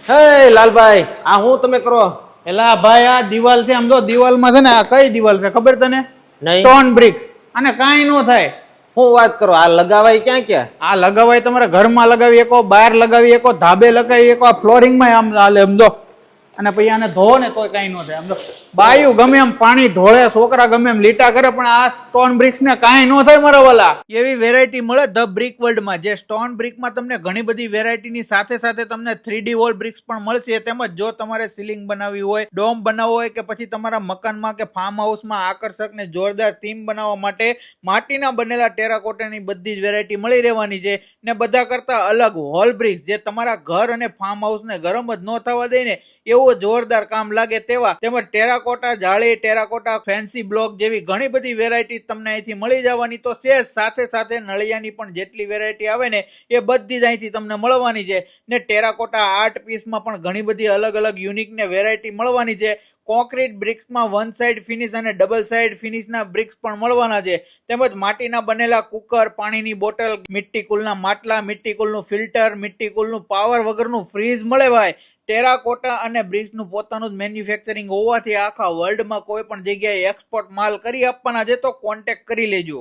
હે લાલભાઈ, આ હું તમે કરો? એલા ભાઈ, આ દિવાલ છે. આમ તો દિવાલમાં છે ને, આ કઈ દિવાલ છે ખબર તને? નહીં. Stone BRICS. અને કાંઈ નો થાય. હું વાત કરો? આ લગાવાય ક્યાં ક્યાં? આ લગાવાય તમારા ઘરમાં લગાવી શકો, બહાર લગાવી શકો, ધાબે લગાવી શકો, આ ફ્લોરિંગમાં આમ હાલે સમજો. અને પછી આને ધો ને તોય કાંઈ નો થાય. સમજો બાયું ગમે એમ પાણી ઢોળે, છોકરા ગમે એમ લીટા કરે, પણ આ સ્ટોન બ્રિક્સ ને કાંઈ નો થાય મારા વાલા. એવી વેરાયટી મળે ધ બ્રિક વર્લ્ડમાં. જે સ્ટોન બ્રિકમાં તમને ઘણી બધી વેરાયટીની સાથે સાથે તમને 3D વોલ બ્રિક્સ પણ મળશે. તેમજ જો તમારે સીલિંગ બનાવવી હોય, ડોમ બનાવવો હોય, કે પછી તમારા મકાનમાં કે ફાર્મ હાઉસમાં આકર્ષક ને જોરદાર થીમ બનાવવા માટે માટીના બનેલા ટેરાકોટાની બધી જ વેરાયટી મળી રહેવાની છે. ને બધા કરતા અલગ હોલ બ્રિક્સ, જે તમારા ઘર અને ફાર્મ હાઉસને ગરમ જ ન થવા દે ને એવું જોરદાર કામ લાગે તેવા. તેમજ ટેરાકોટા જાળી, ટેરાકોટા ફેન્સી બ્લોક જેવી ઘણી બધી વેરાયટી તમને અહીંથી મળી જવાની તો છે. સાથે સાથે નળિયાની પણ જેટલી વેરાયટી આવે ને એ બધી જ અહીંથી તમને મળવાની છે. ને ટેરાકોટા આર્ટ પીસમાં પણ ઘણી બધી અલગ અલગ યુનિક ને વેરાયટી મળવાની છે. કોન્ક્રીટ બ્રિક્સમાં વન સાઇડ ફિનિશ અને ડબલ સાઇડ ફિનિશના બ્રિક્સ પણ મળવાના છે. તેમજ માટીના બનેલા કુકર, પાણીની બોટલ, મિટ્ટી કુલના માટલા, મિટ્ટી કુલનું ફિલ્ટર, મિટ્ટી કુલનું પાવર વગરનું ફ્રીજ મળે ભાઈ. ટેરાકોટા અને બ્રિક્સનું પોતાનું જ મેન્યુફેક્ચરિંગ હોવાથી આખા વર્લ્ડમાં કોઈ પણ જગ્યાએ એક્સપોર્ટ માલ કરી આપવાના છે. તો કોન્ટેક્ટ કરી લેજો.